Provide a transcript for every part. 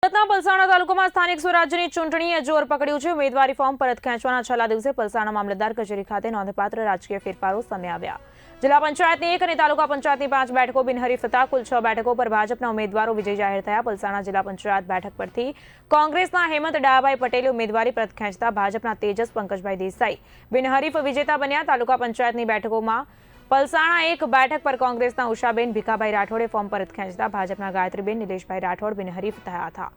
સુરતના પલસાણા તાલુકામાં સ્થાનિક સ્વરાજ્યની ચૂંટણીએ જોર પકડ્યું છે। ઉમેદવારી ફોર્મ પરત ખેંચવાના છેલ્લા દિવસે પલસાણા મામલતદાર કચેરી ખાતે નોંધપાત્ર રાજકીય ફેરફારો સામે આવ્યા। જિલ્લા પંચાયતની 1 અને તાલુકા પંચાયતની 5 બેઠકો બિનહરીફ હતા। કુલ 6 બેઠકો પર ભાજપના ઉમેદવારો વિજય જાહેર થયા। પલસાણા જિલ્લા પંચાયત બેઠક પરથી કોંગ્રેસના હેમંત ડાયાભાઈ પટેલે ઉમેદવારી પરત ખેંચતા ભાજપના તેજસ પંકજભાઈ દેસાઈ બિનહરીફ વિજેતા બન્યા। તાલુકા પંચાયતની બેઠકોમાં પલસાણા 1 બેઠક પર કોંગ્રેસના ઉષાબેન ભીખાભાઈ રાઠોડે ફોર્મ પરત ખેંચતા ભાજપના ગાયત્રીબેન નિલેશભાઈ રાઠોડ બિનહરીફ થયા હતા।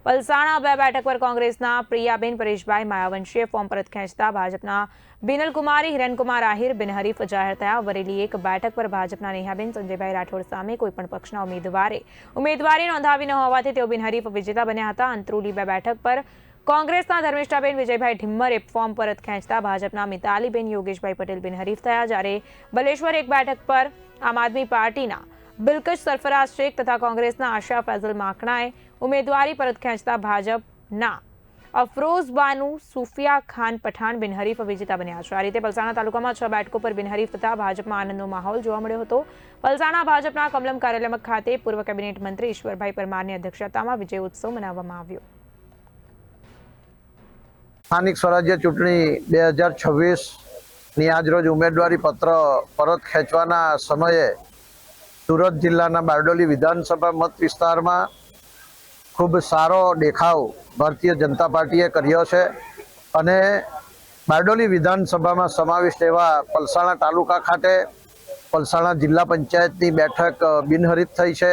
પલસાણા 2 બેઠક પર કોંગ્રેસના પ્રિયાબેન પરેશભાઈ માયાવંશીએ ફોર્મ પરત ખેંચતા ભાજપના બિનલકુમારી હિરણકુમાર આહિર બિનહરીફ જાહેર થયા। વરેલી 1 બેઠક પર ભાજપના નેહાબેન સંજયભાઈ રાઠોડ સામે કોઈપણ પક્ષના ઉમેદવારે ઉમેદવારી નોંધાવી ન હોવાથી તેઓ બિનહરીફ વિજેતા બન્યા હતા। અંતરુલી 2 બેઠક પર કોંગ્રેસના ધર્મિષ્ઠાબેન વિજયભાઈ ઠિમ્મરે ફોર્મ પરત ખેંચતા ભાજપના મિતાલીબેન યોગેશભાઈ પટેલ બિનહરીફ થયા। જ્યારે બલેશ્વર 1 બેઠક પર આમ આદમી પાર્ટીના બિલકશ સરફરાઝ શેખ તથા કોંગ્રેસના આશા ફૈઝલ માકણાએ ઉમેદવારી પરત ખેંચતા ભાજપના અફરોઝ બાનુ સુફિયા ખાન પઠાણ બિનહરીફ વિજેતા બન્યા છે। આ રીતે પલસાણા તાલુકામાં 6 બેઠકો પર બિનહરીફ થતા ભાજપમાં આનંદનો માહોલ જોવા મળ્યો હતો। પલસાણા ભાજપના કમલમ કાર્યાલય ખાતે પૂર્વ કેબિનેટ મંત્રી ઈશ્વરભાઈ પરમારની અધ્યક્ષતામાં વિજય ઉત્સવ મનાવવામાં આવ્યો। સ્થાનિક સ્વરાજ્ય ચૂંટણી 2026ની આજરોજ ઉમેદવારી પત્ર પરત ખેંચવાના સમયે સુરત જિલ્લાના બારડોલી વિધાનસભા મત વિસ્તારમાં ખૂબ સારો દેખાવ ભારતીય જનતા પાર્ટીએ કર્યો છે અને બારડોલી વિધાનસભામાં સમાવિષ્ટ એવા પલસાણા તાલુકા ખાતે પલસાણા જિલ્લા પંચાયતની બેઠક બિનહરીફ થઈ છે।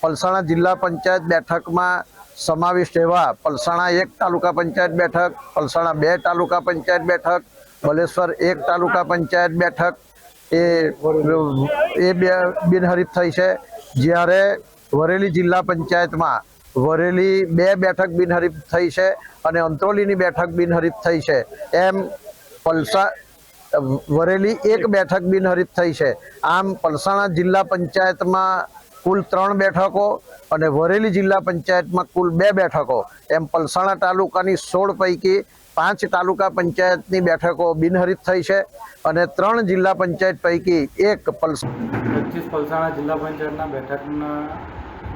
પલસાણા જિલ્લા પંચાયત બેઠકમાં સમાવિષ્ટ એવા પલસાણા 1 તાલુકા પંચાયત બેઠક, પલસાણા 2 તાલુકા પંચાયત બેઠક, બલેશ્વર 1 તાલુકા પંચાયત બેઠક એ બિનહરીફ થઈ છે। જ્યારે વરેલી જિલ્લા પંચાયતમાં વરેલી 2 બેઠક બિનહરીફ થઈ છે અને અંત્રોલીની બેઠક બિનહરીફ થઈ છે। એમ વરેલી 1 બેઠક બિનહરીફ થઈ છે। આમ પલસાણા જિલ્લા પંચાયતમાં કુલ 3 બેઠકો અને વરેલી જિલ્લા પંચાયતમાં કુલ 2 બેઠકો એમ પલસાણા તાલુકાની 16 પૈકી 5 તાલુકા પંચાયતની બેઠકો બિનહરીફ થઈ છે અને 3 જિલ્લા પંચાયત પૈકી 1 પલસાણા જિલ્લા પંચાયતના બેઠકના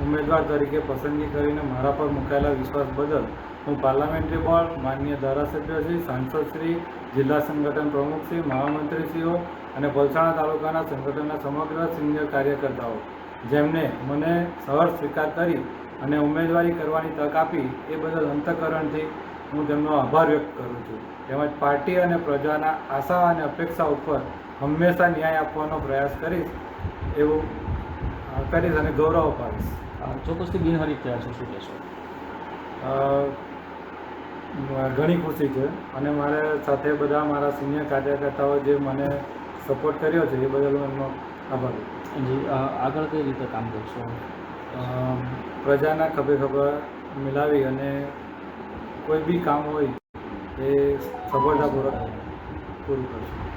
ઉમેદવાર તરીકે પસંદગી કરીને મારા પર મુકાયેલા વિશ્વાસ બદલ હું પાર્લામેન્ટરી બોર્ડ, માનનીય ધારાસભ્યશ્રી, સાંસદશ્રી, જિલ્લા સંગઠન પ્રમુખશ્રી, મહામંત્રીશ્રીઓ અને પલસાણા તાલુકાના સંગઠનના સમગ્ર સિનિયર કાર્યકર્તાઓ જેમને મને સહર્ષ સ્વીકાર કરી અને ઉમેદવારી કરવાની તક આપી એ બદલ અંતઃકરણથી હું તેમનો આભાર વ્યક્ત કરું છું। તેમજ પાર્ટી અને પ્રજાના આશા અને અપેક્ષા ઉપર હંમેશા ન્યાય આપવાનો પ્રયાસ કરીશ અને ગૌરવ અપાવીશ। ચોક્કસથી બિનહરીફ થયા છે, શું કહેશો? ઘણી ખુશી છે અને મારે સાથે બધા મારા સિનિયર કાર્યકર્તાઓ જે મને સપોર્ટ કર્યો છે એ બદલ હું એમનો આભાર જી આગળ કઈ રીતે કામ કરશો? પ્રજાના ખભે ખભા મિલાવી અને કોઈ બી કામ હોય એ સફળતાપૂર્વક પૂરું કરશું।